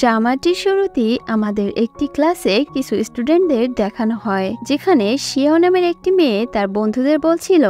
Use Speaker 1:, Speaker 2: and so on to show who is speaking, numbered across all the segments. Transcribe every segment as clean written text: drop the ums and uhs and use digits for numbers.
Speaker 1: ড্রামাটির শুরুতেই আমাদের একটি ক্লাসে কিছু স্টুডেন্টদের দেখানো হয়, যেখানে শিয়াও নামের একটি মেয়ে তার বন্ধুদের বলছিল,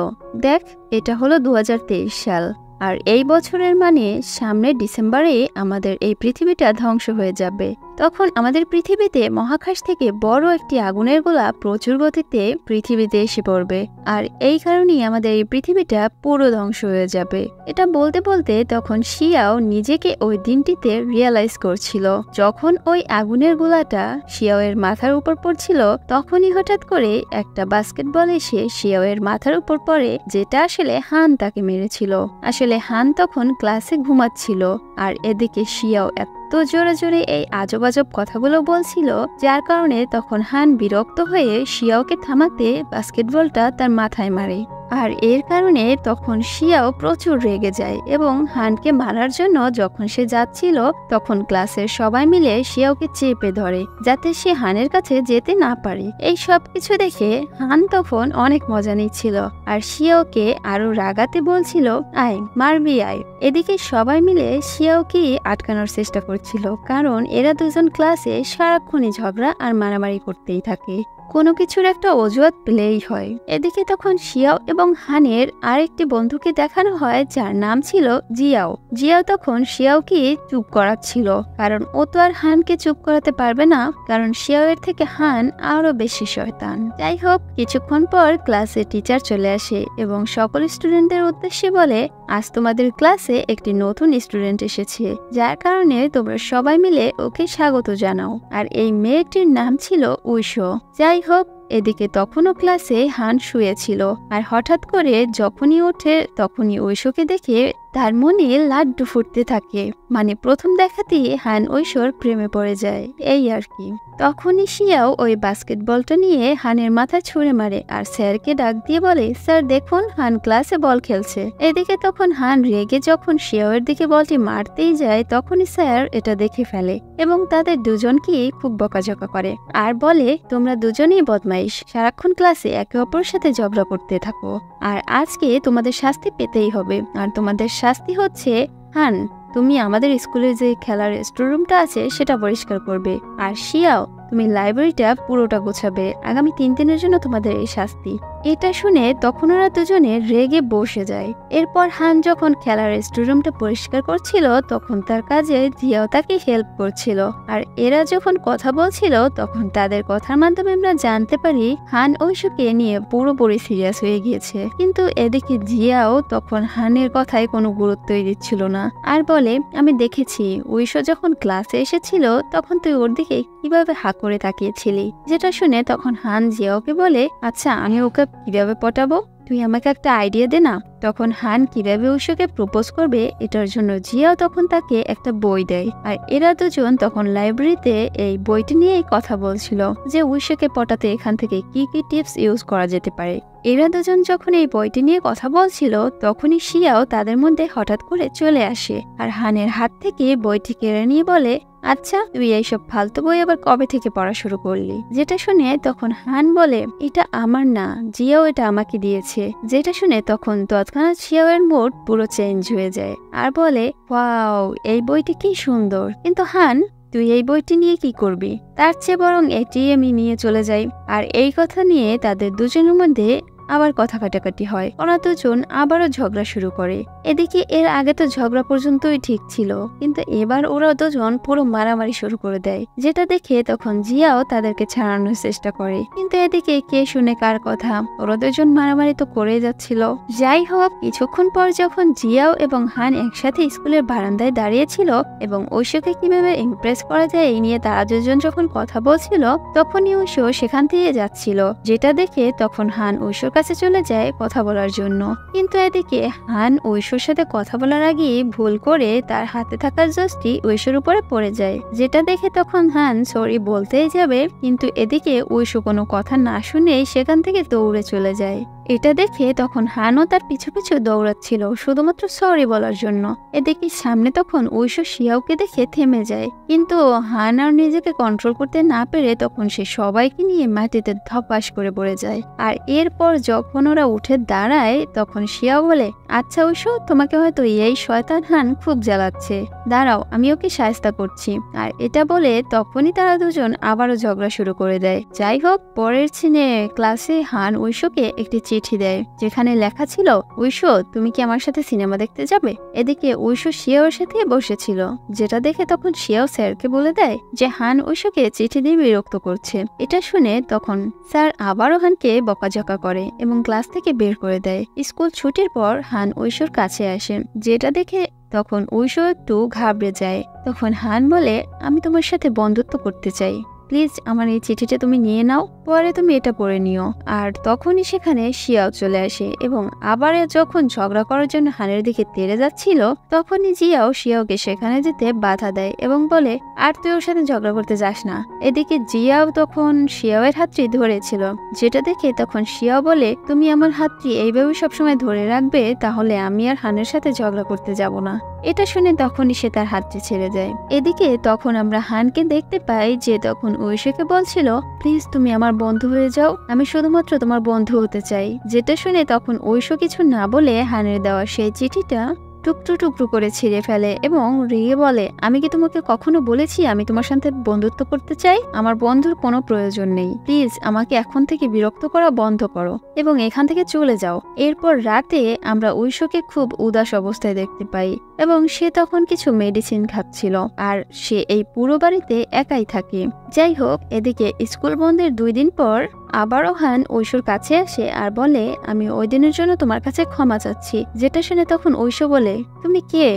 Speaker 1: দেখ এটা হলো 2023 সাল, আর এই বছরের মানে সামনে ডিসেম্বরে আমাদের এই পৃথিবীটা ধ্বংস হয়ে যাবে। তখন আমাদের পৃথিবীতে মহাকাশ থেকে বড় একটি আগুনের গোলা প্রচুর গতিতে পৃথিবীতে এসে পড়বে, আর এই কারণেই আমাদের এই পৃথিবীটা পুরো ধ্বংস হয়ে যাবে। এটা বলতে বলতে তখন শিয়াও নিজেকে ওই দিনটিতে রিয়েলাইজ করছিল। যখন ওই আগুনের গোলাটা শিয়াওয়ের মাথার উপর পড়ছিল, তখনই হঠাৎ করে একটা বাস্কেটবল এসে শিয়াওয়ের মাথার উপর পড়ে, যেটা আসলে হান তাকে মেরেছিল। আসলে হান তখন ক্লাসে ঘুমাচ্ছিল, আর এদিকে শিয়াও তো জোরে জোরে এই আজব আজব কথাগুলো বলছিল, যার কারণে তখন হান বিরক্ত হয়ে শিয়াওকে থামাতে বাস্কেটবলটা তার মাথায় মারে। আর এর কারণে তখন শিয়াও প্রচুর রেগে যায় এবং হানকে মারার জন্য যখন সে যাচ্ছিল, তখন ক্লাসের সবাই মিলে শিয়াওকে চেপে ধরে যাতে সে হানের কাছে যেতে না পারে। এই সব কিছু দেখে হান তখন অনেক মজা নিচ্ছিল, আর শিয়াওকে আরো রাগাতে বলছিল, আয় মারবি আয়। এদিকে সবাই মিলে শিয়াওকে আটকানোর চেষ্টা করছিল, কারণ এরা দুজন ক্লাসে সারাক্ষণই ঝগড়া আর মারামারি করতেই থাকে। কোনো কিছুর একটা অজুহাত পেলেই হয়। এদিকে তখন শিয়াও এবং হানের আরেকটি বন্ধুকে দেখানো হয়, যার নাম ছিল জিয়াও। জিয়াও তখন শিয়াওকে চুপ করাচ্ছিল, কারণ ও তো আর হানকে চুপ করাতে পারবে না, কারণ শিয়াওয়ের থেকে হান আরো বেশি শয়তান। যাই হোক, কিছুক্ষণ পর ক্লাসে টিচার চলে আসে এবং সকল স্টুডেন্টদের উদ্দেশ্যে বলে, আজ তোমাদের ক্লাসে একটি নতুন স্টুডেন্ট এসেছে, যার কারণে তোমরা সবাই মিলে ওকে স্বাগত জানাও। আর এই মেয়েটির নাম ছিল উইশো। যাই হোক, এদিকে তখনও ক্লাসে হান শুয়েছিল, আর হঠাৎ করে যখনই ওঠে তখনই ঐশোকে দেখে তার মনে লাড্ডু ফুটতে থাকে। মানে প্রথম দেখাতেই হান ঐশোর প্রেমে পড়ে যায়, এই আর কি। তখনই শিয়াও ওই বাস্কেটবলটা নিয়ে হানের মাথা ছুঁড়ে মারে আর স্যারকে ডাক দিয়ে বলে, স্যার দেখুন হান ক্লাসে বল খেলছে। এদিকে তখন হান রেগে যখন শিয়াওয়ের দিকে বলটি মারতেই যায়, তখনই স্যার এটা দেখে ফেলে এবং তাদের দুজনকেই খুব বকাঝকা করে আর বলে, তোমরা দুজনেই বদমাইশ, সারাক্ষণ ক্লাসে একে অপরের সাথে ঝগড়া করতে থাকো, আর আজকে তোমাদের শাস্তি পেতেই হবে। আর তোমাদের শাস্তি হচ্ছে, হান তুমি আমাদের স্কুলের যে খেলার স্টোররুমটা আছে সেটা পরিষ্কার করবে, আর শিয়াও তুমি লাইব্রেরিটা পুরোটা গোছাবে। আগামী 3 দিনের জন্য তোমাদের এই শাস্তি। এটা শুনে তখন ওরা দুজনে রেগে বসে যায়। এরপর হান যখন খেলার স্টোররুমটা পরিষ্কার করছিল, তখন তার কাজে জিয়াও তাকে হেল্প করছিল। আর এরা যখন কথা বলছিল, তখন তাদের কথার মাধ্যমে আমরা জানতে পারি হান ঐশোকে নিয়ে পুরোপুরি সিরিয়াস হয়ে গিয়েছে। কিন্তু এদিকে জিয়াও তখন হানের কথায় কোনো গুরুত্বই দিচ্ছিল না, আর বলে, আমি দেখেছি ঐশো যখন ক্লাসে এসেছিল তখন তুই ওর দিকে কিভাবে হাত করে তাকিয়েছিলি। যেটা শুনে তখন হান জিয়াওকে বলে, আচ্ছা আমি ওকে কিভাবে পটাবো, তুই আমাকে একটা আইডিয়া দে না। তখন হান কিভাবে ঐশোকে প্রপোজ করবে এটার জন্য জিয়াও তখন তাকে একটা বই দেয়, আর এরা দুজন তখন লাইব্রেরিতে এই বইটি নিয়েই কথা বলছিল যে ঐশোকে পটাতে এখান থেকে কি কি টিপস ইউজ করা যেতে পারে। এরা দুজন যখন এই বইটি নিয়ে কথা বলছিল, তখনই শিয়াও তাদের মধ্যে হঠাৎ করে চলে আসে আর হানের হাত থেকে বইটি কেড়ে নিয়ে বলে, আচ্ছা তুই এইসব ফালতু বই আবার কবে থেকে পড়া শুরু করলি। যেটা শুনে তখন হান বলে, এটা আমার না, জিয়াও এটা আমাকে দিয়েছে। যেটা শুনে তখন তৎক্ষণাৎ শিয়াওয়ের মুড পুরো চেঞ্জ হয়ে যায় আর বলে, ওয়াও এই বইটি কি সুন্দর, কিন্তু হান তুই এই বইটি নিয়ে কি করবি, তার চেয়ে বরং এটি আমি নিয়ে চলে যাই। আর এই কথা নিয়ে তাদের দুজনের মধ্যে আবার কথা কাটাকাটি হয়। ওরা দুজন আবারও ঝগড়া শুরু করে। এদিকে এর আগে তো ঝগড়া পর্যন্তই ঠিক ছিল, কিন্তু এবার ওরা দুজন পুরো মারামারি শুরু করে দেয়। যেটা দেখে তখন জিয়াও তাদেরকে ছাড়ানোর চেষ্টা করে, কিন্তু এদিকে কে শুনে কার কথা, ওরা দুজন মারামারি তো করেই যাচ্ছিল। যাই হোক, কিছুক্ষণ পর যখন জিয়াও এবং হান একসাথে স্কুলের বারান্দায় দাঁড়িয়েছিল এবং ঐশোকে কিভাবে ইমপ্রেস করা যায় এই নিয়ে তারা দুজন যখন কথা বলছিল, তখনই ঐশো সেখান থেকে যাচ্ছিল। যেটা দেখে তখন হান ঐশোর কাছে চলে যায় কথা বলার জন্য, কিন্তু এদিকে হান ঐশোর সাথে কথা বলার আগে ভুল করে তার হাতে থাকা জোসটি ঐশোর উপরে পড়ে যায়। যেটা দেখে তখন হান সরি বলতেই যাবে, কিন্তু এদিকে ঐশো কোনো কথা না শুনেই সেখান থেকে দৌড়ে চলে যায়। এটা দেখে তখন হানও তার পিছু পিছু দৌড়াচ্ছিল শুধুমাত্র সরি বলার জন্য। এদিকে সামনে তখন ঐশো শিয়াওকে দেখে থেমে যায়, কিন্তু হান আর নিজেকে কন্ট্রোল করতে না পেরে তখন সে সবাইকে নিয়ে মাটিতে ধপাস করে পড়ে যায়। আর এরপর যখন ওরা উঠে দাঁড়ায় তখন শিয়াও বলে, আচ্ছা ঐশো, তোমাকে হয়তো এই শয়তান হান খুব জ্বালাচ্ছে, দাঁড়াও আমি ওকে শায়েস্তা করছি। আর এটা বলে তখনই তারা দুজন আবারও ঝগড়া শুরু করে দেয়। যাই হোক, পরের সিনে ক্লাসে হান ঐশোকে একটি চিঠি দেয় যেখানে লেখা ছিল, ঐশো তুমি কি আমার সাথে সিনেমা দেখতে যাবে? এদিকে ঐশো শিয়াওর সাথে বসেছিল, যেটা দেখে তখন শিয়াও স্যারকে বলে দেয় যে হান ঐশোকে চিঠি দিয়ে বিরক্ত করছে। এটা শুনে তখন স্যার আবারও হানকে বকাঝকা করে এবং ক্লাস থেকে বের করে দেয়। স্কুল ছুটির পর হান ঐশোর কাছে আসে, যেটা দেখে তখন ঐশো একটু ঘাবড়ে যায়। তখন হান বলে, আমি তোমার সাথে বন্ধুত্ব করতে চাই, প্লিজ আমার এই চিঠিটা তুমি নিয়ে নাও, পরে তুমি এটা পড়ে নিও। আর তখনই সেখানে শিয়াও চলে আসে এবং আবার যখন ঝগড়া করার জন্য হানের দিকে তেড়ে যাচ্ছিল তখনই জিয়াও শিয়াওকে সেখানে যেতে বাধা দেয় এবং বলে, আর তুই ওর সাথে ঝগড়া করতে যাস না। এদিকে জিয়াও তখন শিয়াওয়ের হাতটি ধরেছিল, যেটা দেখে তখন শিয়াও বলে, তুমি আমার হাতটি এইভাবে সবসময় ধরে রাখবে, তাহলে আমি আর হানের সাথে ঝগড়া করতে যাব না। এটা শুনে তখনই সে তার হাতটি ছেড়ে যায়। এদিকে তখন আমরা হানকে দেখতে পাই যে তখন ঐশোকে বলছিল, প্লিজ তুমি আমার বন্ধু হয়ে যাও, আমি শুধুমাত্র তোমার বন্ধু হতে চাই। যেটা শুনে তখন ঐশো কিছু না বলে হানের দেওয়া সেই চিঠিটা টুকরো টুকরো করে ছিঁড়ে ফেলে এবং রেগে বলে, আমি কি তোমাকে কখনো বলেছি আমি তোমার সাথে বন্ধুত্ব করতে চাই? আমার বন্ধুর কোনো প্রয়োজন নেই, প্লিজ আমাকে এখন থেকে বিরক্ত করা বন্ধ করো এবং এখান থেকে চলে যাও। এরপর রাতে আমরা ঐশোকে খুব উদাস অবস্থায় দেখতে পাই এবং সে তখন কিছু মেডিসিন খাচ্ছিল আর সে এই পুরো বাড়িতে একাই থাকে। যাই হোক, এদিকে স্কুল বন্ধের 2 দিন পর আবারও হান ঐশোর কাছে আসে আর বলে, আমি ওই দিনের জন্য তোমার কাছে ক্ষমা চাচ্ছি। যেটা শুনে তখন ঐশো বলে, তুমি কে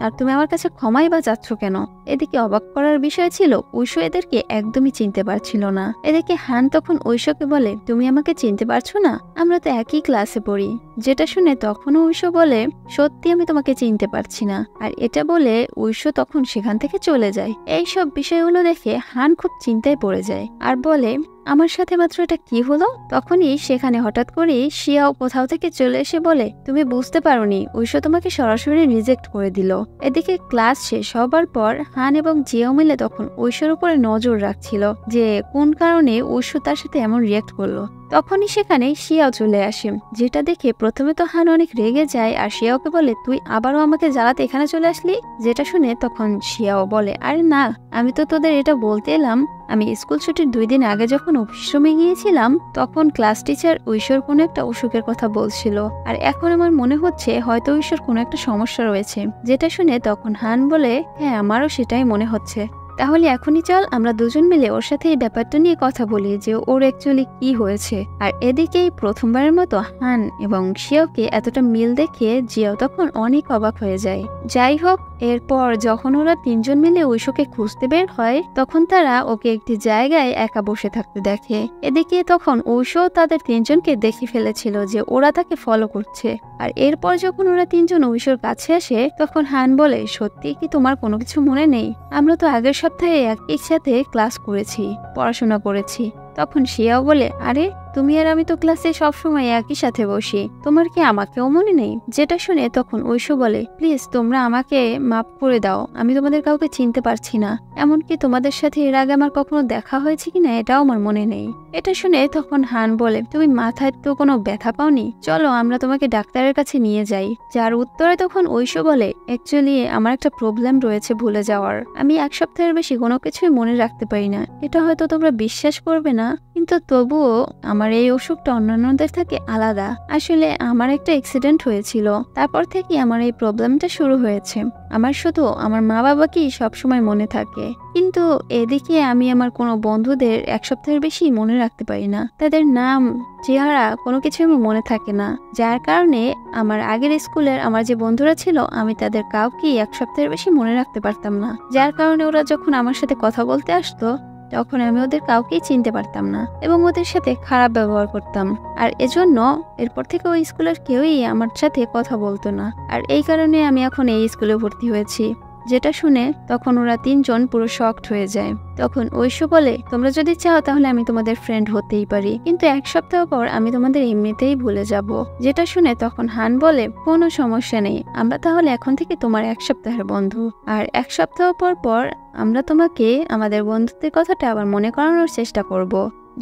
Speaker 1: আর তুমি আমার কাছে ক্ষমাই বা চাচ্ছ কেন? এদিকে অবাক করার বিষয় ছিল ঐশো এদেরকে একদমই চিনতে পারছিল না। এদিকে হান তখন ঐশোকে বলে, তুমি আমাকে চিনতে পারছো না? আমরা তো একই ক্লাসে পড়ি। যেটা শুনে তখন ঐশো বলে, সত্যি আমি তোমাকে চিনতে পারছি না। আর এটা বলে ঐশো তখন সেখান থেকে চলে যায়। এইসব বিষয়গুলো দেখে হান খুব চিন্তায় পড়ে যায় আর বলে, আমার সাথে মাত্র এটা কি হলো? তখনই সেখানে হঠাৎ করে শিয়াও কোথাও থেকে চলে এসে বলে, তুমি বুঝতে পারোনি, ঐশো তোমাকে সরাসরি রিজেক্ট করে দিল। এদিকে ক্লাস শেষ হবার পর হান এবং জিয়াও মিলে তখন ঐশোর উপরে নজর রাখছিল যে কোন কারণে ঐশো তার সাথে এমন রিয়াক্ট করলো। তখনই সেখানে শিয়াও চলে আসে, যেটা দেখে প্রথমে তো হান অনেক রেগে যায় আর শিয়াওকে বলে, তুই আবারও আমাকে জ্বালাতে এখানে চলে আসলি? যেটা শুনে তখন শিয়াও বলে, আরে না, আমি তো তোদের এটা বলতে এলাম, আমি স্কুল ছুটির 2 দিন আগে যখন অফিস রুমে গিয়েছিলাম তখন ক্লাস টিচার ঐশোর কোনো একটা অসুখের কথা বলছিল আর এখন আমার মনে হচ্ছে হয়তো ঐশোর কোনো একটা সমস্যা রয়েছে। যেটা শুনে তখন হান বলে, হ্যাঁ আমারও সেটাই মনে হচ্ছে, তাহলে এখনই চল আমরা দুজন মিলে ওর সাথে এই ব্যাপারটা নিয়ে কথা বলি যে ওর অ্যাকচুয়ালি কি হয়েছে। আর এদিকেই প্রথমবারের মতো হান এবং শিয়াওকে এতটা মিল দেখে জিয়াও তখন অনেক অবাক হয়ে যায়। যাই হোক, এরপর যখন ওরা 3 জন মিলে ঐশোকে খুঁজতে বের হয় তখন তারা ওকে একটি জায়গায় একা বসে থাকতে দেখে। এদিকে তখন ঐশো তাদের 3 জনকে দেখে ফেলেছিল যে ওরা তাকে ফলো করছে। আর এরপর যখন ওরা 3 জন ঐশোর কাছে আসে তখন হান বলে, সত্যি কি তোমার কোনো কিছু মনে নেই? আমরা তো আগের সপ্তাহে একসাথে ক্লাস করেছি, পড়াশোনা করেছি। তখন শিয়াও বলে, আরে তুমি আর আমি তো ক্লাসে সবসময় একই সাথে বসি, তোমার কি আমাকেও মনে নেই? যেটা শুনে তখন ঐশো বলে, প্লিজ তোমরা আমাকে মাফ করে দাও, আমি তোমাদের কাউকে চিনতে পারছি না, এমনকি তোমাদের সাথে এর আগে আমার কখনো দেখা হয়েছে কিনা এটাও আমার মনে নেই। এটা শুনে তখন হান বলে, তুমি মাথায় তো কোনো ব্যথা পাওনি? চলো আমরা তোমাকে ডাক্তারের কাছে নিয়ে যাই। যার উত্তরে তখন ঐশো বলে, অ্যাকচুয়ালি আমার একটা প্রবলেম রয়েছে ভুলে যাওয়ার, আমি 1 সপ্তাহের বেশি কোনো কিছুই মনে রাখতে পারি না। এটা হয়তো তোমরা বিশ্বাস করবে না, কিন্তু তবুও আমার এই অসুখটা অন্যান্যদের থেকে আলাদা। আসলে আমার একটা অ্যাক্সিডেন্ট হয়েছিল, তারপর থেকে আমার এই প্রবলেমটা শুরু হয়েছে। আমার শুধু আমার মা বাবাকেই সবসময় মনে থাকে, কিন্তু এদিকে আমি আমার কোনো বন্ধুদের 1 সপ্তাহের বেশি মনে রাখতে পারি না, তাদের নাম চেহারা কোনো কিছু আমার মনে থাকে না। যার কারণে আমার আগের স্কুলের আমার যে বন্ধুরা ছিল আমি তাদের কাউকেই 1 সপ্তাহের বেশি মনে রাখতে পারতাম না। যার কারণে ওরা যখন আমার সাথে কথা বলতে আসতো তখন আমি ওদের কাউকেই চিনতে পারতাম না এবং ওদের সাথে খারাপ ব্যবহার করতাম। আর এজন্য এরপর থেকে ওই স্কুলের কেউই আমার সাথে কথা বলতো না। আর এই কারণে আমি এখন এই স্কুলে ভর্তি হয়েছি। যেটা শুনে তখন ওরা তিনজন পুরো শকড হয়ে যায়। তখন ঐশু বলে, তোমরা যদি চাও তাহলে আমি তোমাদের ফ্রেন্ড হতেই পারি, কিন্তু এক সপ্তাহ পর আমি তোমাদের এমনিতেই ভুলে যাব। যেটা শুনে তখন হান বলে, কোনো সমস্যা নেই, আমরা তাহলে এখন থেকে তোমার এক সপ্তাহের বন্ধু, আর এক সপ্তাহ পর পর আমরা তোমাকে আমাদের বন্ধুত্বের কথাটা আবার মনে করানোর চেষ্টা করব,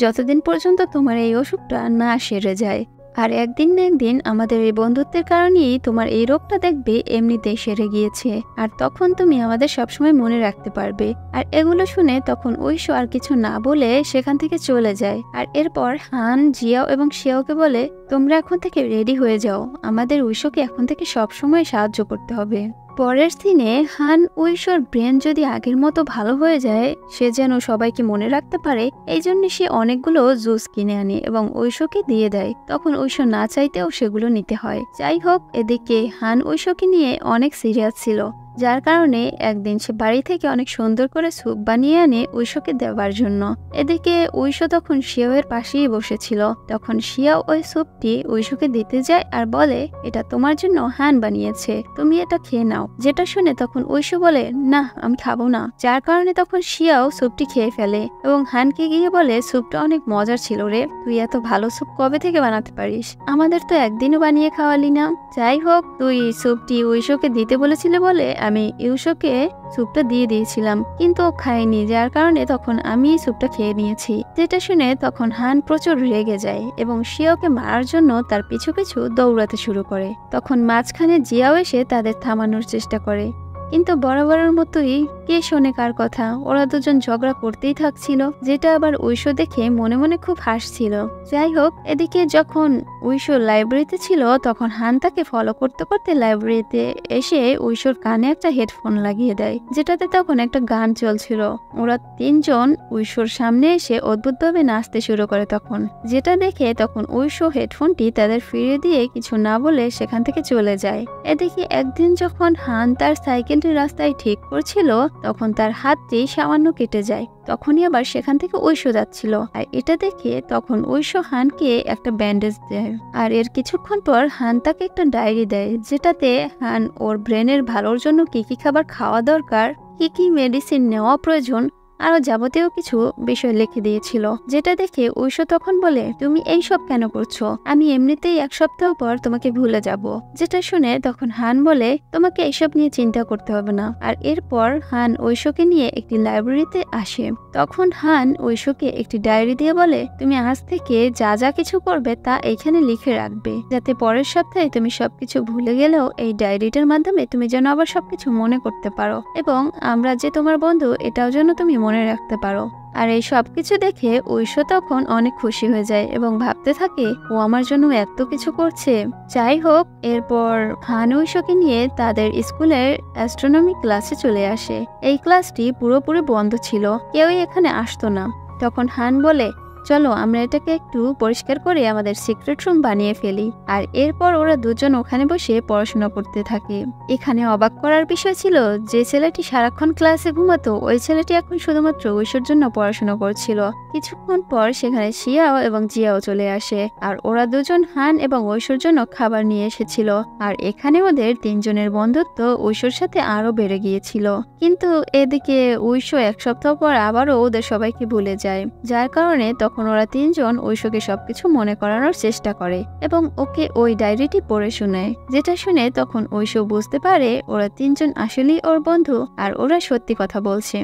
Speaker 1: যতদিন পর্যন্ত তোমার এই অসুখটা না সেরে যায়। আর একদিন না একদিন আমাদের এই বন্ধুত্বের কারণেই তোমার এই রোগটা দেখবে এমনিতেই সেরে গিয়েছে, আর তখন তুমি আমাদের সবসময় মনে রাখতে পারবে। আর এগুলো শুনে তখন ঐশু আর কিছু না বলে সেখান থেকে চলে যায়। আর এরপর হান, জিয়াও এবং শিয়াওকে বলে, তোমরা এখন থেকে রেডি হয়ে যাও, আমাদের ঐশুকে এখন থেকে সবসময় সাহায্য করতে হবে। পরের দিনে হান ঐশোর ব্রেন যদি আগের মতো ভালো হয়ে যায়, সে যেন সবাইকে মনে রাখতে পারে, এই জন্য সে অনেকগুলো জুস কিনে আনে এবং ঐশোকে দিয়ে দেয়। তখন ঐশো না চাইতেও সেগুলো নিতে হয়। যাই হোক, এদিকে হান ঐশোকে নিয়ে অনেক সিরিয়াস ছিল, যার কারণে একদিন সে বাড়ি থেকে অনেক সুন্দর করে স্যুপ বানিয়ে আনে ঐশোকে দেওয়ার জন্য। এদিকে ঐশো তখন শিয়াওয়ের পাশেই বসেছিল। তখন শিয়াও ওই স্যুপটি ঐশোকে দিতে যায় আর বলে, এটা তোমার জন্য হান বানিয়েছে, তুমি এটা খেয়ে নাও। যেটা শুনে তখন ঐশো বলে, না আমি খাবো না। যার কারণে তখন শিয়াও স্যুপটি খেয়ে ফেলে এবং হানকে গিয়ে বলে, স্যুপটা অনেক মজার ছিল রে, তুই এত ভালো স্যুপ কবে থেকে বানাতে পারিস, আমাদের তো একদিনও বানিয়ে খাওয়ালি না। যাই হোক, তুই স্যুপটি ঐশোকে দিতে বলেছিলে বলে আমি ঐশোকে স্যুপটা দিয়ে দিয়েছিলাম, কিন্তু ও খায়নি, যার কারণে তখন আমি স্যুপটা খেয়ে নিয়েছি। যেটা শুনে তখন হান প্রচুর রেগে যায় এবং শিয়াওকে মারার জন্য তার পিছু পিছু দৌড়াতে শুরু করে। তখন মাঝখানে জিয়াও এসে তাদের থামানোর চেষ্টা করে, কিন্তু বরাবরের মতোই কে শোনে কার কথা, ওরা দুজন ঝগড়া করতেই থাকছিল, যেটা আবার ঐশো দেখে মনে মনে খুব হাসছিল। যাই হোক, এদিকে যখন ঐশো লাইব্রেরিতে ছিল তখন হান তাকে ফলো করতে করতে লাইব্রেরিতে এসে ঐশোর কানে একটা হেডফোন লাগিয়ে দেয়, যেটাতে তখন একটা গান চলছিল। ওরা তিনজন ঐশোর সামনে এসে অদ্ভুতভাবে নাচতে শুরু করে। তখন যেটা দেখে তখন ঐশো হেডফোনটি তাদের ফিরিয়ে দিয়ে কিছু না বলে সেখান থেকে চলে যায়। এদিকে একদিন যখন হান তার সাইকেলটি রাস্তায় ঠিক করছিল তখন তার হাতটি সামান্য কেটে যায়। তখনই আবার সেখান থেকে ঐশো যাচ্ছিল, আর এটা দেখে তখন ঐশো হানকে একটা ব্যান্ডেজ দেয়। আর এর কিছুক্ষণ পর হান তাকে একটা ডায়েরি দেয়, যেটাতে হান ওর ব্রেনের ভালোর জন্য কি কি খাবার খাওয়া দরকার, কি কি মেডিসিন নেওয়া প্রয়োজন, আরো যাবতীয় কিছু বিষয় লিখে দিয়েছিল। যেটা দেখে ঐশো তখন বলে, তুমি এই সব কেন করছো, আমি এমনিতেই এক সপ্তাহ পর তোমাকে ভুলে যাব। যেটা শুনে তখন হান বলে, তোমাকে এইসব নিয়ে চিন্তা করতে হবে না। আর এরপর হান ঐশোকে নিয়ে একটি লাইব্রেরিতে আসে। তখন হান ঐশোকে একটি ডায়েরি দিয়ে বলে, তুমি আজ থেকে যা যা কিছু করবে তা এখানে লিখে রাখবে, যাতে পরের সপ্তাহে তুমি সবকিছু ভুলে গেলেও এই ডায়েরিটার মাধ্যমে তুমি যেন আবার সবকিছু মনে করতে পারো, এবং আমরা যে তোমার বন্ধু এটাও যেন তুমি মনে রাখতে পারো। আর এই সবকিছু দেখে ঐশো তখন অনেক খুশি হয়ে যায় এবং ভাবতে থাকে, ও আমার জন্য এত কিছু করছে। যাই হোক, এরপর হান ঐশোকে নিয়ে তাদের স্কুলের অ্যাস্ট্রোনমি ক্লাসে চলে আসে। এই ক্লাসটি পুরোপুরি বন্ধ ছিল, কেউই এখানে আসতো না। তখন হান বলে, চলো আমরা এটাকে একটু পরিষ্কার করে আমাদের সিক্রেট রুম বানিয়ে ফেলি। আর এরপর ওরা দুজন ওখানে বসে পড়াশোনা করতে থাকে। এখানে অবাক করার বিষয় ছিল, যে ছেলেটি সারাক্ষণ ক্লাসে ঘুমাতো ওই ছেলেটি এখন শুধুমাত্র ঐশোর জন্য পড়াশোনা করছিল। কিছুক্ষণ পর সেখানে শিয়াও এবং জিয়াও চলে আসে, আর ওরা দুজন হান এবং ঐশোর জন্য খাবার নিয়ে এসেছিল। আর এখানে ওদের তিনজনের বন্ধুত্ব ঐশোর সাথে আরো বেড়ে গিয়েছিল। কিন্তু এদিকে ঐশো এক সপ্তাহ পর আবারও ওদের সবাইকে ভুলে যায়, যার কারণে তখন ওরা তিনজন ঐশোকে সবকিছু মনে করানোর চেষ্টা করে এবং ওকে ওই ডায়েরিটি পড়ে শোনায়। যেটা শুনে তখন ঐশো বুঝতে পারে ওরা তিনজন আসলেই ওর বন্ধু আর ওরা সত্যি কথা বলছে।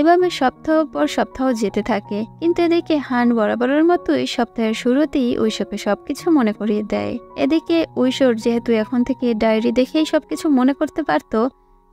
Speaker 1: এভাবে সপ্তাহ পর সপ্তাহ যেতে থাকে, কিন্তু এদিকে হান বরাবরের মতোই সপ্তাহের শুরুতেই ঐশোকে সবকিছু মনে করিয়ে দেয়। এদিকে ঐশোর যেহেতু এখন থেকে ডায়েরি দেখেই সবকিছু মনে করতে পারতো,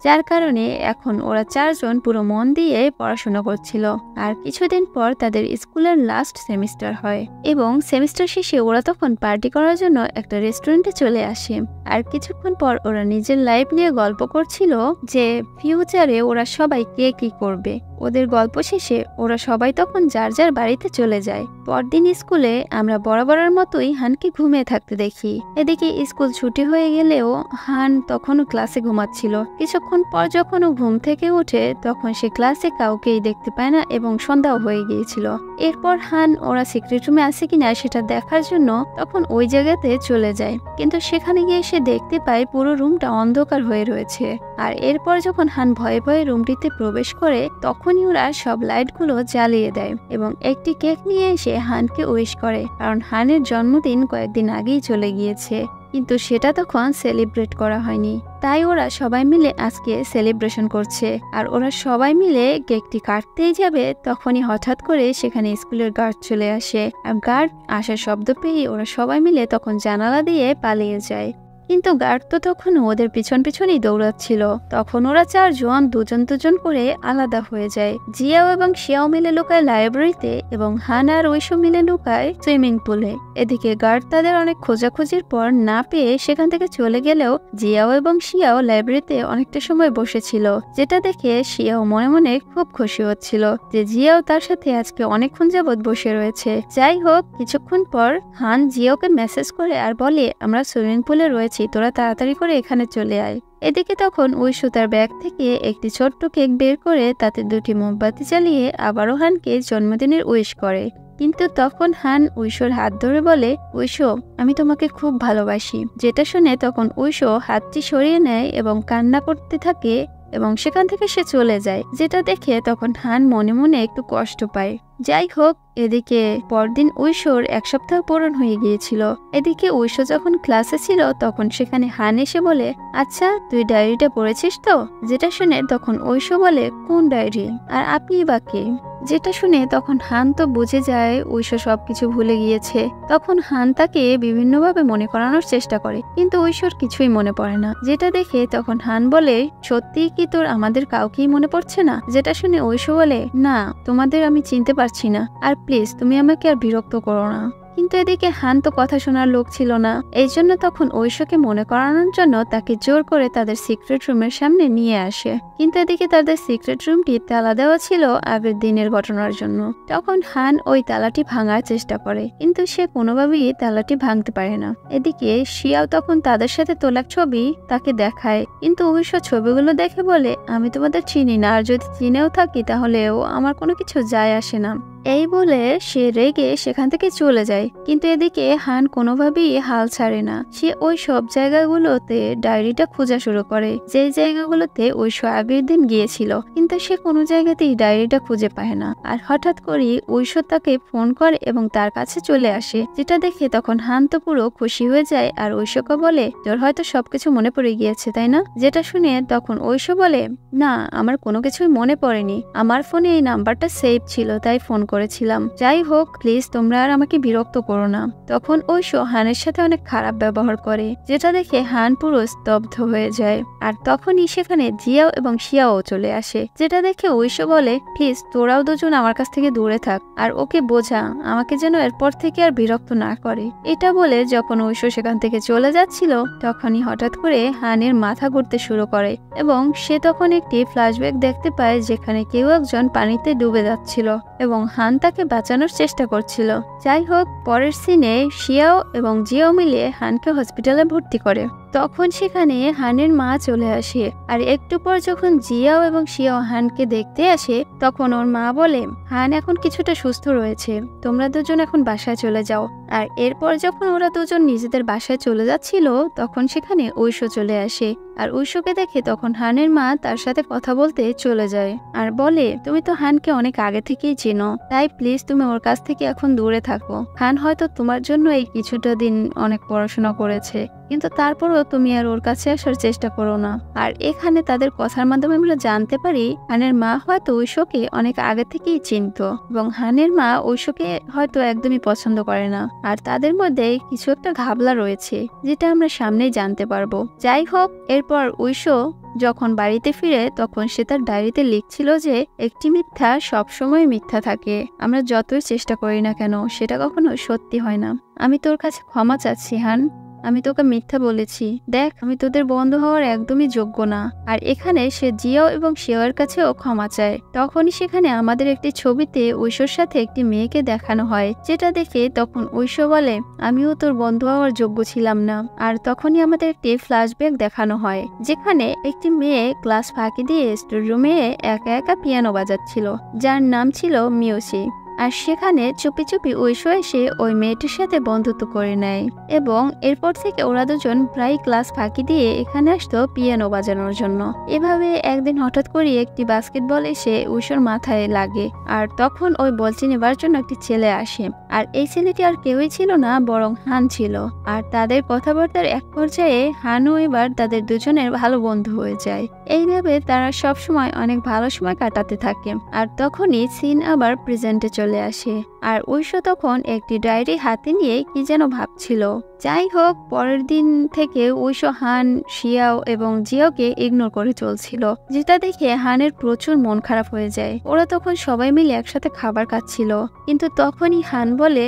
Speaker 1: যার কারণে এখন ওরা চারজন পুরো মন দিয়ে পড়াশোনা করছিল। আর কিছুদিন পর তাদের স্কুলের লাস্ট সেমিস্টার হয় এবং সেমিস্টার শেষে ওরা তখন পার্টি করার জন্য একটা রেস্টুরেন্টে চলে আসে। আর কিছুক্ষণ পর ওরা নিজের লাইফ নিয়ে গল্প করছিল যে ফিউচারে ওরা সবাই কে কি করবে। ওদের গল্প শেষে ওরা সবাই তখন যার যার বাড়িতে চলে যায়। পরদিন স্কুলে আমরা বরাবরের মতোই হানকে ঘুমিয়ে থাকতে দেখি। এদিকে স্কুল ছুটি হয়ে গেলেও হান তখনও ক্লাসে ঘুমাচ্ছিল। কিছুক্ষণ পর যখন ও ঘুম থেকে ওঠে তখন সে ক্লাসে কাউকেই দেখতে পায় না এবং সন্ধ্যাও হয়ে গিয়েছিল। এরপর হান ওরা সিক্রেট রুমে আছে কিনা সেটা দেখার জন্য তখন ওই জায়গাতে চলে যায়, কিন্তু সেখানে গিয়ে সে দেখতে পায় পুরো রুমটা অন্ধকার হয়ে রয়েছে। আর এরপর যখন হান ভয়ে ভয়ে রুমটিতে প্রবেশ করে তখনই ওরা সব লাইটগুলো জ্বালিয়ে দেয় এবং একটি কেক নিয়ে এসে হানকে উইশ করে, কারণ হানের জন্মদিন কয়েকদিন আগেই চলে গিয়েছে, কিন্তু সেটা তখন সেলিব্রেট করা হয়নি। তাই ওরা সবাই মিলে আজকে সেলিব্রেশন করছে। আর ওরা সবাই মিলে কেকটি কাটতেই যাবে তখনই হঠাৎ করে সেখানে স্কুলের গার্ড চলে আসে। আর গার্ড আসার শব্দ পেয়ে ওরা সবাই মিলে তখন জানালা দিয়ে পালিয়ে যায়। কিন্তু গার্ড তো তখন ওদের পিছন পিছনই দৌড়াচ্ছিল। তখন ওরা চারজন দুজন দুজন করে আলাদা হয়ে যায়। জিয়াও এবং শিয়াও মিলে লুকায় লাইব্রেরিতে এবং হান আর ঐশো মিলে লুকায় সুইমিং পুলে। এদিকে গার্ড তাদের অনেক খোঁজাখুঁজির পর না পেয়ে সেখান থেকে চলে গেলেও জিয়াও এবং শিয়াও লাইব্রেরিতে অনেকটা সময় বসেছিল, যেটা দেখে শিয়াও মনে মনে খুব খুশি হচ্ছিল যে জিয়াও তার সাথে আজকে অনেকক্ষণ যাবৎ বসে রয়েছে। যাই হোক, কিছুক্ষণ পর হান জিয়াওকে মেসেজ করে আর বলে, আমরা সুইমিং পুলে রয়েছি, তোরা তাড়াতাড়ি করে এখানে চলে আয়। এদিকে তখন ঐশো তার ব্যাগ থেকে একটি ছোট্ট কেক বের করে তাতে 2টি মোমবাতি জ্বালিয়ে আবারও হানকে জন্মদিনের উইশ করে। কিন্তু তখন হান ঐশোর হাত ধরে বলে, ঐশো, আমি তোমাকে খুব ভালোবাসি। যেটা শুনে তখন ঐশো হাতটি সরিয়ে নেয় এবং কান্না করতে থাকে এবং সেখান থেকে সে চলে যায়, যেটা দেখে তখন হান মনে মনে একটু কষ্ট পায়। যাই হোক, এদিকে পরদিন ঐশোর 1 সপ্তাহ পূরণ হয়ে গিয়েছিল। এদিকে ঐশো যখন ক্লাসে ছিল তখন সেখানে হান এসে বলে, আচ্ছা তুই ডায়েরিটা পড়েছিস তো? যেটা শুনে তখন ঐশো বলে, কোন ডায়েরি, আর আপনি বা কে? যেটা শুনে তখন হান তো বুঝে যায় ঐশো সবকিছু ভুলে গিয়েছে। তখন হান তাকে বিভিন্নভাবে মনে করানোর চেষ্টা করে, কিন্তু ঐশোর কিছুই মনে পড়ে না। যেটা দেখে তখন হান বলে, সত্যিই কি তোর আমাদের কাউকেই মনে পড়ছে না? যেটা শুনে ঐশো বলে, না, তোমাদের আমি চিনতে পারছি না, আর প্লিজ তুমি আমাকে আর বিরক্ত করো না। কিন্তু এদিকে হান তো কথা শোনার লোক ছিল না, এই জন্য তখন ঐশোকে মনে করানোর জন্য তাকে জোর করে তাদের সিক্রেট রুমের সামনে নিয়ে আসে। কিন্তু এদিকে তাদের সিক্রেট রুমটি তালা দেওয়া ছিল আগের দিনের ঘটনার জন্য। তখন হান ওই তালাটি ভাঙার চেষ্টা করে, কিন্তু সে কোনোভাবেই তালাটি ভাঙতে পারে না। এদিকে শিয়াও তখন তাদের সাথে তোলা ছবি তাকে দেখায়, কিন্তু ঐশো ছবিগুলো দেখে বলে, আমি তোমাদের চিনি না, আর যদি চিনেও থাকি তাহলেও আমার কোনো কিছু যায় আসে না। এই বলে সে রেগে সেখান থেকে চলে যায়। কিন্তু এদিকে হান কোনোভাবেই হাল ছাড়ে না। সে ওই সব জায়গাগুলোতে ডায়েরিটা খোঁজা শুরু করে, যে জায়গাগুলোতে ঐশো আগের দিন গিয়েছিল, কিন্তু সে কোনো জায়গাতেই ডায়েরিটা খুঁজে পায় না। আর হঠাৎ করে ঐশো তাকে ফোন করে এবং তার কাছে চলে আসে, যেটা দেখে তখন হান তো পুরো খুশি হয়ে যায় আর ঐশোকে বলে, তোর হয়তো সবকিছু মনে পড়ে গিয়েছে তাই না? যেটা শুনে তখন ঐশো বলে, না, আমার কোনো কিছুই মনে পড়েনি, আমার ফোনে এই নাম্বারটা সেভ ছিল তাই ফোন করেছিলাম। যাই হোক, প্লিজ তোমরা আর আমাকে বিরক্ত করো না। তখন ঐশো হানের সাথে অনেক খারাপ ব্যবহার করে, যেটা দেখে হান পুরো স্তব্ধ হয়ে যায়। আর তখনই সেখানে জিয়াও এবং শিয়াও চলে আসে, যেটা দেখে ঐশো বলে, প্লিজ তোরাও দুজন আমার কাছ থেকে দূরে থাক, আর ওকে বোঝা আমাকে যেন এরপর থেকে আর বিরক্ত না করে। এটা বলে যখন ঐশো সেখান থেকে চলে যাচ্ছিল তখনই হঠাৎ করে হানের মাথা ঘুরতে শুরু করে এবং সে তখন একটি ফ্ল্যাশব্যাক দেখতে পায় যেখানে কেউ একজন পানিতে ডুবে যাচ্ছিল এবং হান তাকে বাঁচানোর চেষ্টা করছিল। যাই হোক, পরের সিনে শিয়াও এবং জিয়াও মিলে হানকে হসপিটালে ভর্তি করে। তখন সেখানে হানের মা চলে আসে, আর একটু পর যখন জিয়াও এবং শিয়াও হানকে দেখতে আসে তখন ওর মা বলে, হান এখন কিছুটা সুস্থ রয়েছে, তোমরা দুজন এখন বাসায় চলে যাও। আর এরপর যখন ওরা দুজন নিজেদের বাসায় চলে যাচ্ছিল তখন সেখানে ঐশো চলে আসে, আর ঐশোকে দেখে তখন হানের মা তার সাথে কথা বলতে চলে যায় আর বলে, তুমি তো হানকে অনেক আগে থেকেই চেনো, তাই প্লিজ তুমি ওর কাছ থেকে এখন দূরে থাকো। হান হয়তো তোমার জন্য এই কিছুটা দিন অনেক পড়াশোনা করেছে, কিন্তু তারপরও তুমি আর ওর কাছে আসার চেষ্টা করো না। আর এখানে তাদের কথার মাধ্যমে আমরা জানতে পারি হানের মা হয়তো ঐশোকে অনেক আগে থেকেই চিনত এবং হানের মা ঐশোকে হয়তো একদমই পছন্দ করে না, আর তাদের মধ্যে কিছু একটা ঘাবলা রয়েছে, যেটা আমরা সামনেই জানতে পারবো। যাই হোক, এরপর ঐশো যখন বাড়িতে ফিরে তখন সে তার ডায়েরিতে লিখছিল যে একটি মিথ্যা সবসময় মিথ্যা থাকে, আমরা যতই চেষ্টা করি না কেন সেটা কখনো সত্যি হয় না। আমি তোর কাছে ক্ষমা চাচ্ছি হান, আমি তোকে মিথ্যা বলেছি। দেখ, আমি তোদের বন্ধু হওয়ার একদমই যোগ্য না। আর এখানে সে জিয়াও এবং শিয়াওয়ের কাছেও ক্ষমা চায়। তখনই সেখানে আমাদের একটি ছবিতে ঐশ্বর সাথে একটি মেয়েকে দেখানো হয়, যেটা দেখে তখন ঐশ্বর বলে, আমিও তোর বন্ধু হওয়ার যোগ্য ছিলাম না। আর তখনই আমাদের একটি ফ্ল্যাশব্যাক দেখানো হয়, যেখানে একটি মেয়ে ক্লাস ফাঁকি দিয়ে স্টুডিওরুমে একা একা পিয়ানো বাজাচ্ছিল, যার নাম ছিল মিউসি। আর সেখানে চুপি চুপি ঐশ্বর এসে ওই মেয়েটির সাথে বন্ধুত্ব করে নেয় এবং এরপর থেকে ওরা দুজন প্রায় ক্লাস ফাঁকি দিয়ে এখানে আসতো পিয়ানো বাজানোর জন্য। এভাবে একদিন হঠাৎ করে একটি বাস্কেটবল এসে ঐশ্বর মাথায় লাগে, আর তখন ওই বলটি নেবার জন্য একটি ছেলে আসে। আর এই ছেলেটি আর কেউই ছিল না, বরং হান ছিল। আর তাদের কথাবার্তার এক পর্যায়ে হানও এবার তাদের দুজনের ভালো বন্ধু হয়ে যায়। এইভাবে তারা সবসময় অনেক ভালো সময় কাটাতে থাকে। আর তখনই সিন আবার প্রেজেন্টে চলে আসে, আর ঐশ্বর তখন একটি ডায়েরি হাতে নিয়ে কি যেন ভাবছিল। যাই হোক, পরের দিন থেকে ঐশ্বর হান, শিয়াও এবং জিয়াওকে ইগনোর করে চলছিল, যেটা দেখে হানের প্রচুর মন খারাপ হয়ে যায়। ওরা তখন সবাই মিলে একসাথে খাবার খাচ্ছিল, কিন্তু তখনই হান বলে,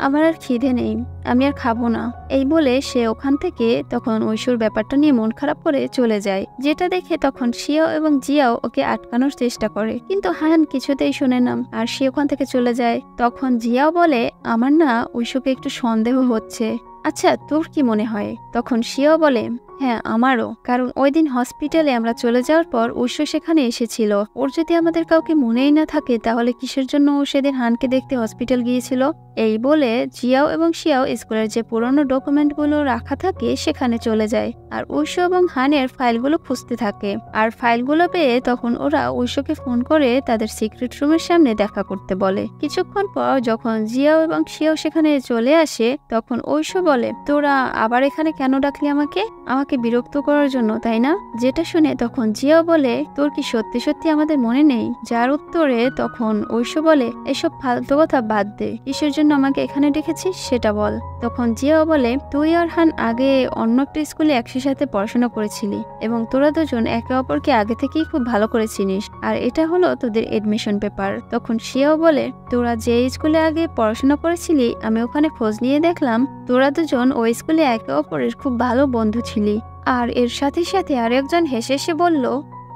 Speaker 1: আমার আর খিদে নেই, আমি আর খাবো না। এই বলে সে ওখান থেকে তখন ঐশ্বর ব্যাপারটা নিয়ে মন খারাপ করে চলে যায়, যেটা দেখে তখন শিয়াও এবং জিয়াও ওকে আটকানোর চেষ্টা করে, কিন্তু হান কিছুতেই শুনে না, আর সে ওখান থেকে চলে যায়। তখন জিয়াও বলে, আমার না ঐশ্বরকে একটু সন্দেহ হচ্ছে, আচ্ছা তোর কি মনে হয়? তখন শিয়াও বলে, হ্যাঁ আমারও, কারণ ওই দিন হসপিটালে আমরা চলে যাওয়ার পর ঐশ্বর সেখানে এসেছিল। ওর যদি আমাদের কাউকে মনেই না থাকে, তাহলে কিসের জন্য ও সেদিন হানকে দেখতে হসপিটাল গিয়েছিল? এই বলে জিয়াও এবং শিয়াও স্কুলের যে পুরনো ডকুমেন্টগুলো রাখা থাকে সেখানে চলে যায়, আর ঐশ্বর এবং হানের ফাইলগুলো খুঁজতে থাকে। আর ফাইলগুলো পেয়ে তখন ওরা ঐশ্বরকে ফোন করে তাদের সিক্রেট রুমের সামনে দেখা করতে বলে। কিছুক্ষণ পর যখন জিয়াও এবং শিয়াও সেখানে চলে আসে, তখন ঐশ্বর বলে, তোরা আবার এখানে কেন ডাকলি আমাকে? আমাকে বিরক্ত করার জন্য, তাই না? যেটা শুনে তখন জিয়াও বলে, তোর কি সত্যি সত্যি আমাদের মনে নেই? যার উত্তরে তখন ঐশ্বর বলে, এসব ফালতু কথা বাদ দে, কিসের জন্য আমাকে এখানে ডেকেছিস সেটা বল। তখন জিয়াও বলে, তুই আর হান আগে অন্য একটা স্কুলে একসাথে পড়াশোনা করেছিলি এবং তোরা দুজন একে অপরকে আগে থেকেই খুব ভালো করে চিনিস, আর এটা হলো তোদের এডমিশন পেপার। তখন শিয়াও বলে, তোরা যে স্কুলে আগে পড়াশোনা করেছিলি, আমি ওখানে খোঁজ নিয়ে দেখলাম তোরা দুজন ওই স্কুলে একে অপরের খুব ভালো বন্ধু ছিলি। আর এর সাথে সাথে আরেকজন হেসে হেসে বলল,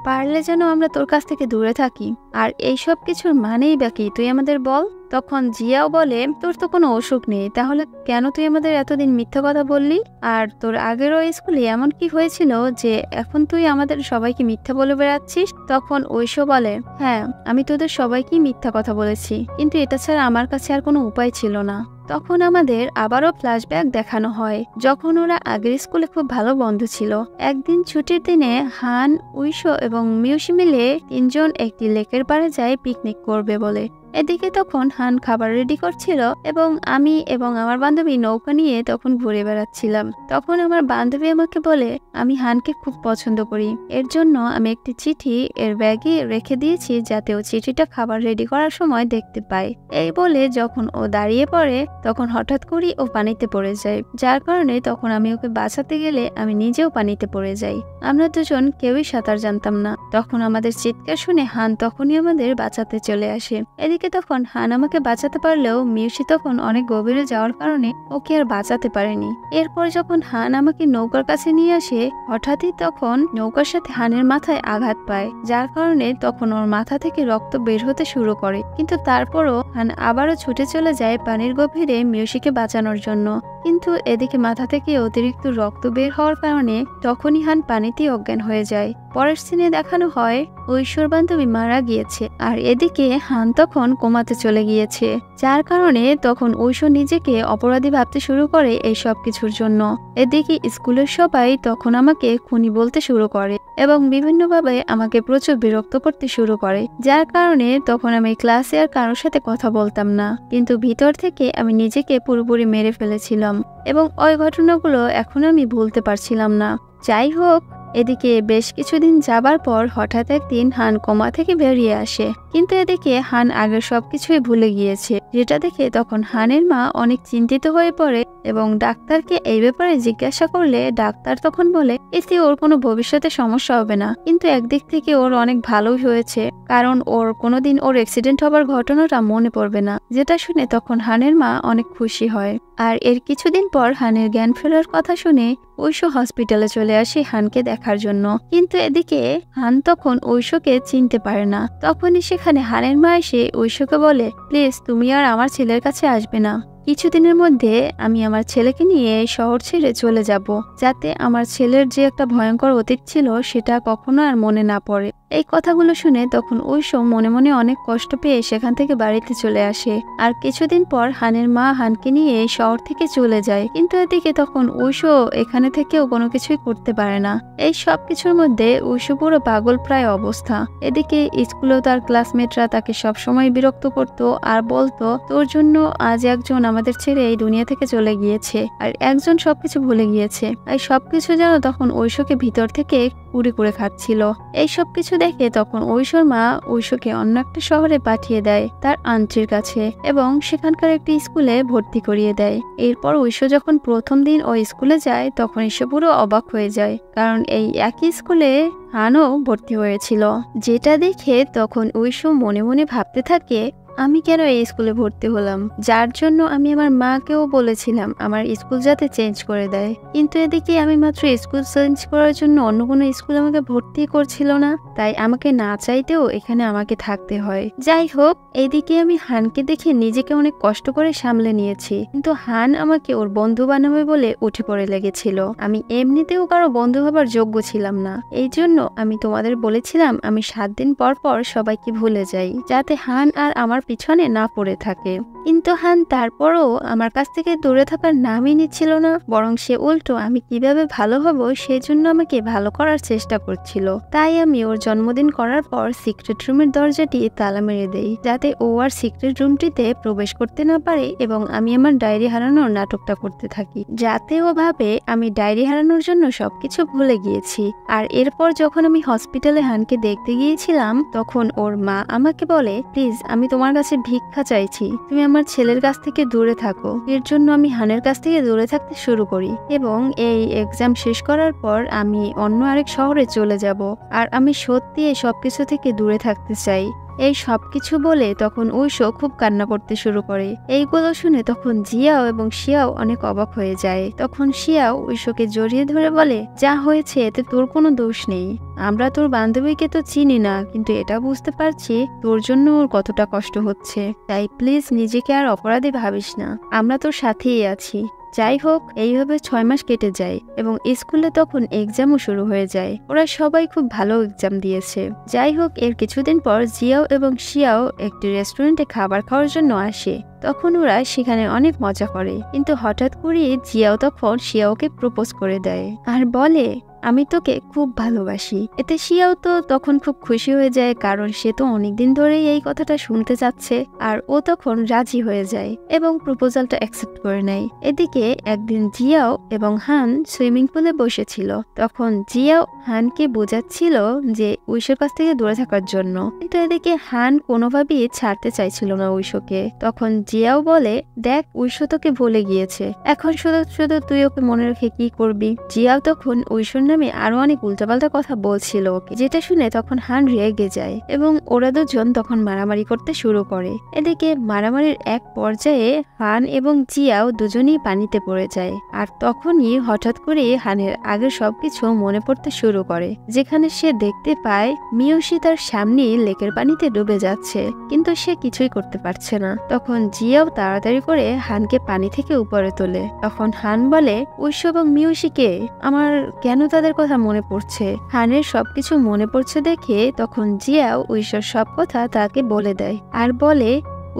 Speaker 1: পারলে যেন আমরা তোর কাছ থেকে দূরে থাকি। আর এই সব কিছুর মানেই বা কি তুই আমাদের বল। তখন জিয়াও বলে, তোর তো কোনো অসুখ নেই, তাহলে কেন তুই আমাদের এতদিন মিথ্যা কথা বললি? আর তোর আগের ওই স্কুলে এমন কি হয়েছিল যে এখন তুই আমাদের সবাইকে মিথ্যা বলে বেড়াচ্ছিস? তখন ঐশ্বর বলে, হ্যাঁ আমি তোদের সবাইকেই মিথ্যা কথা বলেছি, কিন্তু এটা ছাড়া আমার কাছে আর কোনো উপায় ছিল না। তখন আমাদের আবারও ফ্ল্যাশব্যাক দেখানো হয়, যখন ওরা আগের স্কুলে খুব ভালো বন্ধু ছিল। একদিন ছুটির দিনে হান, ঐশ্বর এবং মিউসি মিলে তিনজন একটি লেকের পাড়ে যায় পিকনিক করবে বলে। এদিকে তখন হান খাবার রেডি করছিল এবং আমি এবং আমার বান্ধবী নৌকা নিয়ে তখন ঘুরে বেড়াচ্ছিলাম। তখন আমার বান্ধবী আমাকে বলে, আমি হানকে খুব পছন্দ করি, এর জন্য আমি একটি চিঠি এর ব্যাগে রেখে দিয়েছি, যাতে ও চিঠিটা খাবার রেডি করার সময় দেখতে পায়। এই বলে যখন ও দাঁড়িয়ে পড়ে, তখন হঠাৎ করেই ও পানিতে পড়ে যায়, যার কারণে তখন আমি ওকে বাঁচাতে গেলে আমি নিজেও পানিতে পড়ে যাই। আমরা দুজন কেউই সাঁতার জানতাম না। তখন আমাদের চিৎকার শুনে হান তখনই আমাদের বাঁচাতে চলে আসে। এদিকে তখন হান আমাকে বাঁচাতে পারলেও মিউসি তখন অনেক গভীরে যাওয়ার কারণে ওকে আর বাঁচাতে পারেনি। এরপর যখন হান আমাকে নৌকার কাছে নিয়ে আসে, হঠাৎই তখন নৌকার সাথে হানের মাথায় আঘাত পায়, যার কারণে তখন ওর মাথা থেকে রক্ত বের হতে শুরু করে। কিন্তু তারপরও হান আবারও ছুটে চলে যায় পানির গভীরে মিউসিকে বাঁচানোর জন্য। কিন্তু এদিকে মাথা থেকে অতিরিক্ত রক্ত বের হওয়ার কারণে তখনই হান পানিতেই অজ্ঞান হয়ে যায়। পরের সিনে দেখানো হয় ঐশ্বর বান্ধবী মারা গিয়েছে, আর এদিকে হান তখন কোমাতে চলে গিয়েছে, যার কারণে তখন ঐশ্বর নিজেকে অপরাধী ভাবতে শুরু করে এই সব কিছুর জন্য। এদিকে স্কুলের সবাই তখন আমাকে খুনি বলতে শুরু করে এবং বিভিন্নভাবে আমাকে প্রচুর বিরক্ত করতে শুরু করে, যার কারণে তখন আমি ক্লাসে আর কারোর সাথে কথা বলতাম না, কিন্তু ভিতর থেকে আমি নিজেকে পুরোপুরি মেরে ফেলেছিলাম এবং ওই ঘটনাগুলো এখন আমি ভুলতে পারছিলাম না। যাই হোক, এদিকে বেশ কিছুদিন যাবার পর হঠাৎ একদিন হান কোমা থেকে বেরিয়ে আসে, কিন্তু এদিকে হান আগের সবকিছুই ভুলে গিয়েছে, যেটা দেখে তখন হানের মা অনেক চিন্তিত হয়ে পড়ে এবং ডাক্তারকে এই ব্যাপারে জিজ্ঞাসা করলে ডাক্তার তখন বলে এতে ওর কোনো ভবিষ্যতে সমস্যা হবে না, কিন্তু একদিক থেকে ওর অনেক ভালোই হয়েছে, কারণ ওর কোনোদিন ওর অ্যাক্সিডেন্ট হবার ঘটনাটা মনে পড়বে না। যেটা শুনে তখন হানের মা অনেক খুশি হয়। আর এর কিছুদিন পর হানের জ্ঞান ফেরার কথা শুনে ঐশো হসপিটালে চলে আসে হানকে দেখার জন্য, কিন্তু এদিকে হান তখন ঐশোকে চিনতে পারে না। তখনই সেখানে হানের মা এসে ঐশোকে বলে, প্লিজ তুমি আর আমার ছেলের কাছে আসবে না, কিছুদিনের মধ্যে আমি আমার ছেলেকে নিয়ে শহর ছেড়ে চলে যাব, যাতে আমার ছেলের যে একটা ভয়ঙ্কর অতীত ছিল সেটা কখনো আর মনে না পড়ে। এই কথাগুলো শুনে তখন ঐশো মনে মনে অনেক কষ্ট পেয়ে সেখান থেকে বাড়িতে চলে আসে। আর কিছুদিন পর হানের মা হানকে নিয়ে শহর থেকে চলে যায়, কিন্তু এদিকে তখন ঐশো এখানে থেকেও কোনো কিছুই করতে পারে না। এই সব কিছুর মধ্যে ঐশো পুরো পাগল প্রায় অবস্থা। এদিকে স্কুলেও তার ক্লাসমেটরা তাকে সবসময় বিরক্ত করতো আর বলতো, তোর জন্য আজ একজন আমাদের ছেড়ে এই দুনিয়া থেকে চলে গিয়েছে আর একজন সবকিছু ভুলে গিয়েছে। এই সবকিছু যেন তখন ঐশোকে ভিতর থেকে কুড়ি করে খাচ্ছিল। এই সব কিছু দেখে তখন ঐশোর মা ঐশোকে অন্য একটা শহরে পাঠিয়ে দেয় তার আন্টির কাছে, এবং সেখানকার একটি স্কুলে ভর্তি করিয়ে দেয়। এরপর ঐশো যখন প্রথম দিন ওই স্কুলে যায় তখন ঐশো পুরো অবাক হয়ে যায়, কারণ এই একই স্কুলে হানও ভর্তি হয়েছিল। যেটা দেখে তখন ঐশো মনে মনে ভাবতে থাকে, আমি কেন এই স্কুলে ভর্তি হলাম, যার জন্য আমি আমার মাকেও বলেছিলাম আমার স্কুল যাতে চেঞ্জ করে দেয়, কিন্তু এদিকে আমি মাত্র স্কুল চেঞ্জ করার জন্য অন্য কোনো স্কুল আমাকে ভর্তি করছিল না, তাই আমাকে না চাইতেও এখানে আমাকে থাকতে হয়। যাই হোক, এইদিকে আমি হানকে দেখে নিজেকে অনেক কষ্ট করে সামলে নিয়েছি, কিন্তু হান আমাকে ওর বন্ধু বানাবে বলে উঠে পড়ে লেগেছিল। আমি এমনিতেও কারো বন্ধু হবার যোগ্য ছিলাম না, এই জন্য আমি তোমাদের বলেছিলাম আমি 7 দিন পর পর সবাইকে ভুলে যাই, যাতে হান আর আমার পিছনে না পড়ে থাকে। কিন্তু হান তারপরও আমার কাছ থেকে দূরে থাকার নামই নিচ্ছিল না, বরং সে উল্টো আমি কিভাবে ভালো হব সেজন্য আমাকে ভালো করার চেষ্টা করছিল। তাই আমি ওর জন্মদিন করার পর সিক্রেট রুমের দরজাটি তালা মেরে দেই, যাতে ও আর সিক্রেট রুমটিতে প্রবেশ করতে না পারে, এবং আমি আমার ডায়েরি হারানোর নাটকটা করতে থাকি, যাতে ও ভাবে আমি ডায়েরি হারানোর জন্য সবকিছু ভুলে গিয়েছি। আর এরপর যখন আমি হসপিটালে হানকে দেখতে গিয়েছিলাম তখন ওর মা আমাকে বলে, প্লিজ আমি তোমার কাছে ভিক্ষা চাইছি, তুমি আমার ছেলের কাছ থেকে দূরে থাকো। এর জন্য আমি হানের কাছ থেকে দূরে থাকতে শুরু করি, এবং এই এক্সাম শেষ করার পর আমি অন্য আরেক শহরে চলে যাব, আর আমি সত্যি এই সবকিছু থেকে দূরে থাকতে চাই। এই সবকিছু বলে তখন ঐশো খুব কান্না করতে শুরু করে। এইগুলো শুনে তখন জিয়াও এবং শিয়াও অনেক অবাক হয়ে যায়। তখন শিয়াও ঐশোকে জড়িয়ে ধরে বলে, যা হয়েছে এতে তোর কোনো দোষ নেই, আমরা তোর বান্ধবীকে তো চিনি না, কিন্তু এটা বুঝতে পারছি তোর জন্য ওর কতটা কষ্ট হচ্ছে, তাই প্লিজ নিজেকে আর অপরাধী ভাবিস না, আমরা তোর সাথেই আছি। যাই হোক, এইভাবে 6 মাস কেটে যায় এবং স্কুলে তখন এক্সামও শুরু হয়ে যায়। ওরা সবাই খুব ভালো এক্সাম দিয়েছে। যাই হোক, এর কিছুদিন পর জিয়াও এবং শিয়াও একটি রেস্টুরেন্টে খাবার খাওয়ার জন্য আসে। তখন ওরা সেখানে অনেক মজা করে, কিন্তু হঠাৎ করে জিয়াও তখন শিয়াওকে প্রপোজ করে দেয় আর বলে, আমি তোকে খুব ভালোবাসি। এতে শিয়াও তো তখন খুব খুশি হয়ে যায়, কারণ সে তো অনেকদিন ধরেই এই কথাটা শুনতে চাচ্ছে, আর ও তখন রাজি হয়ে যায় এবং প্রপোজালটা অ্যাকসেপ্ট করে নেয়। এদিকে একদিন জিয়াও এবং হান সুইমিং পুলে বসেছিল। তখন জিয়াও হানকে বোঝাচ্ছিল যে ঐশোর কাছ থেকে দূরে থাকার জন্য, কিন্তু এদিকে হান কোনোভাবেই ছাড়তে চাইছিল না ঐশোকে। তখন জিয়াও বলে, দেখ ঐশো তোকে ভুলে গিয়েছে, এখন শুধু শুধু তুই ওকে মনে রেখে কি করবি। জিয়াও তখন ঐশোর নামে আরো অনেক উল্টাপাল্টা কথা বলছিল ওকে, যেটা শুনে তখন হান রেগে যায় এবং ওরা দুজন তখন মারামারি করতে শুরু করে। এদিকে মারামারির এক পর্যায়ে হান এবং জিয়াও দুজনেই পানিতে পড়ে যায়, আর তখনই হঠাৎ করে হানের আগের সবকিছু মনে পড়তে শুরু করে, যেখানে সে দেখতে পায় মিয়োশি তার সামনে লেকের পানিতে ডুবে যাচ্ছে, কিন্তু সে কিছুই করতে পারছে না। তখন জিয়াও তাড়াতাড়ি করে হানকে পানি থেকে উপরে তোলে। তখন হান বলে, ঐশো এবং মিয়োশিকে আমার কেন তাদের কথা মনে পড়ছে। হানের সবকিছু মনে পড়ছে দেখে তখন জিয়াও ঐশোর সব কথা তাকে বলে দেয় আর বলে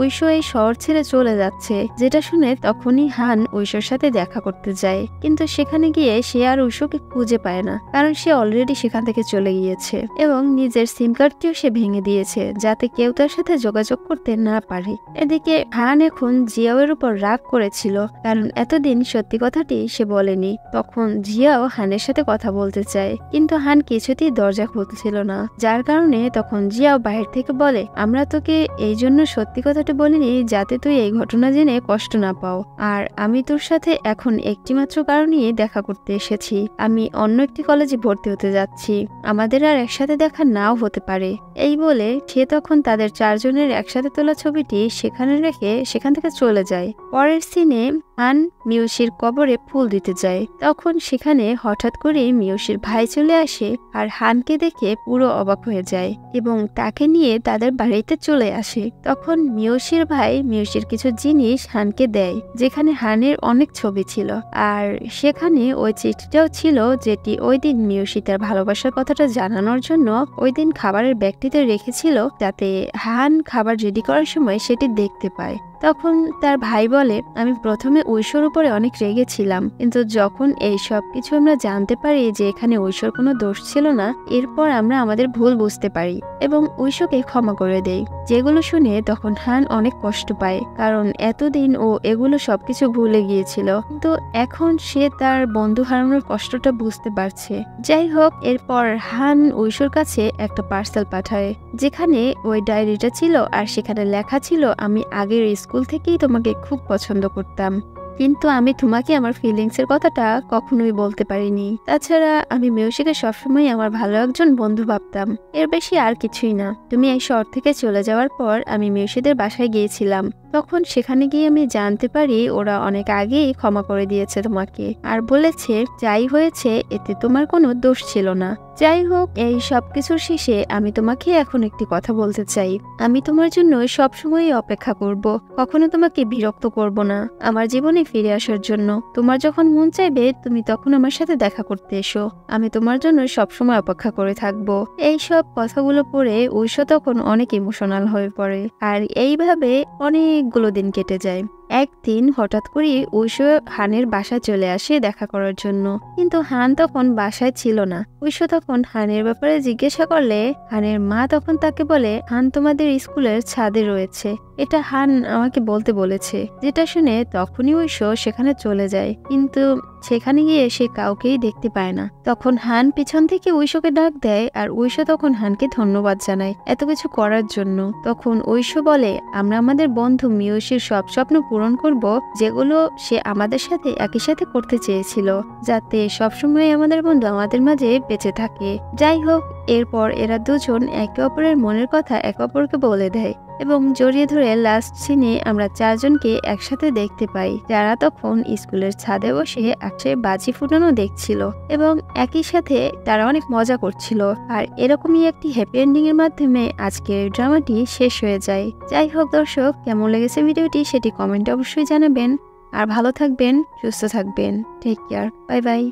Speaker 1: ঐশো এই শহর ছেড়ে চলে যাচ্ছে, যেটা শুনে তখনই হান ঐশোর সাথে দেখা করতে যায়, কিন্তু সেখানে গিয়ে সে আর ঐশোকে খুঁজে পায় না, কারণ সে অলরেডি সেখান থেকে চলে গিয়েছে এবং নিজের সিম কার্ডটিও সে ভেঙে দিয়েছে, যাতে কেউ তার সাথে যোগাযোগ করতে না পারে। এদিকে হান এখন জিয়াওয়ের উপর রাগ করেছিল, কারণ এতদিন সত্যি কথাটি সে বলেনি। তখন জিয়াও হানের সাথে কথা বলতে চায়, কিন্তু হান কিছুতেই দরজা খুলছিল না, যার কারণে তখন জিয়াও বাহির থেকে বলে, আমরা তোকে এই জন্য সত্যি কথাটি এটা বলিনি যাতে তুই এই ঘটনা জেনে কষ্ট না পাও। আর আমি তোর সাথে এখন একটিমাত্র কারণে দেখা করতে এসেছি। আমি অন্য একটি কলেজে ভর্তি হতে যাচ্ছি, আমাদের আর একসাথে দেখা নাও হতে পারে। এই বলে সে তখন তাদের চারজনের একসাথে তোলা ছবিটি সেখানে রেখে সেখান থেকে চলে যায়। পরের সিনে হান মিউসির কবরে ফুল দিতে যায়। তখন সেখানে হঠাৎ করে মিউসির ভাই চলে আসে আর হানকে দেখে পুরো অবাক হয়ে যায় এবং তাকে নিয়ে তাদের বাড়িতে চলে আসে। তখন মিউসির ভাই মিউসির কিছু জিনিস হানকে দেয়, যেখানে হানের অনেক ছবি ছিল। আর সেখানে ওই চিঠিটাও ছিল যেটি ওই দিন মিউসি তার ভালোবাসার কথাটা জানানোর জন্য ওই দিন খাবারের ব্যাগটিতে রেখেছিল, যাতে হান খাবার রেডি করার সময় সেটি দেখতে পায়। তখন তার ভাই বলে, আমি প্রথমে ঐশ্বর উপরে অনেক রেগেছিলাম, কিন্তু যখন এই সব কিছু আমরা জানতে পারি যে এখানে ঐশ্বর কোনো দোষ ছিল না, এরপর আমরা আমাদের ভুল বুঝতে পারি এবং ঐশ্বরকে ক্ষমা করে দেই। যেগুলো শুনে তখন হান অনেক কষ্ট পায়, কারণ এতদিন ও এগুলো সবকিছু ভুলে গিয়েছিল, কিন্তু এখন সে তার বন্ধু হারানোর কষ্টটা বুঝতে পারছে। যাই হোক, এরপর হান ঐশ্বর কাছে একটা পার্সেল পাঠায়, যেখানে ওই ডায়েরিটা ছিল আর সেখানে লেখা ছিল, আমি আগের স্কুল থেকেই তোমাকে খুব পছন্দ করতাম, কিন্তু আমি তোমাকে আমার ফিলিংসের কথাটা কখনোই বলতে পারিনি। তাছাড়া আমি মিউসিকে সবসময় আমার ভালো একজন বন্ধু ভাবতাম, এর বেশি আর কিছুই না। তুমি এই শহর থেকে চলে যাওয়ার পর আমি মিউসিদের বাসায় গিয়েছিলাম, তখন সেখানে গিয়ে আমি জানতে পারি ওরা অনেক আগেই ক্ষমা করে দিয়েছে তোমাকে আর বলেছে যাই হয়েছে এতে তোমার কোনো দোষ ছিল না। যাই হোক, এই সবকিছুর শেষে আমি তোমাকে এখন একটি কথা বলতে চাই। আমি তোমার জন্য সবসময় অপেক্ষা করব, কখনো তোমাকে বিরক্ত করব না আমার জীবনে ফিরে আসার জন্য। তোমার যখন মন চাইবে তুমি তখন আমার সাথে দেখা করতে এসো, আমি তোমার জন্য সবসময় অপেক্ষা করে থাকবো। এই সব কথাগুলো পড়ে ঐশ্বর তখন অনেক ইমোশনাল হয়ে পড়ে। আর এইভাবে অনেকগুলো দিন কেটে যায়। একদিন হঠাৎ করে ঐশ্বর হানের বাসায় চলে আসে দেখা করার জন্য, কিন্তু হান তখন বাসায় ছিল না। ঐশ্বর তখন হানের ব্যাপারে জিজ্ঞাসা করলে হানের মা তখন তাকে বলে, হান তোমাদের স্কুলের ছাদে রয়েছে, এটা হান আমাকে বলতে বলেছে। যেটা শুনে তখনই ঐশ্বর সেখানে চলে যায়, কিন্তু সেখানে গিয়ে সে কাউকেই দেখতে পায় না। তখন হান পিছন থেকে ঐশ্বরকে ডাক দেয় আর ঐশ্বর তখন হানকে ধন্যবাদ জানায় এত কিছু করার জন্য। তখন ঐশ্বর বলে, আমরা আমাদের বন্ধু মিউসির সব স্বপ্ন পূরণ করব, যেগুলো সে আমাদের সাথে একই সাথে করতে চেয়েছিল, যাতে সবসময় আমাদের বন্ধু আমাদের মাঝে বেঁচে থাকে। যাই হোক, এরপর এরা দুজন একে অপরের মনের কথা একে অপরকে বলে দেয় এবং জড়িয়ে ধরে লাস্ট সিনে আমরা চারজনকে একসাথে দেখতে পাই, যারা তখন স্কুলের ছাদে বসে একসাথে বাজি ফুটানো দেখছিল এবং একই সাথে তারা অনেক মজা করছিল। আর এরকমই একটি হ্যাপি এন্ডিং এর মাধ্যমে আজকের ড্রামাটি শেষ হয়ে যায়। যাই হোক দর্শক, কেমন লেগেছে ভিডিওটি সেটি কমেন্টে অবশ্যই জানাবেন। আর ভালো থাকবেন, সুস্থ থাকবেন। Take care, bye by.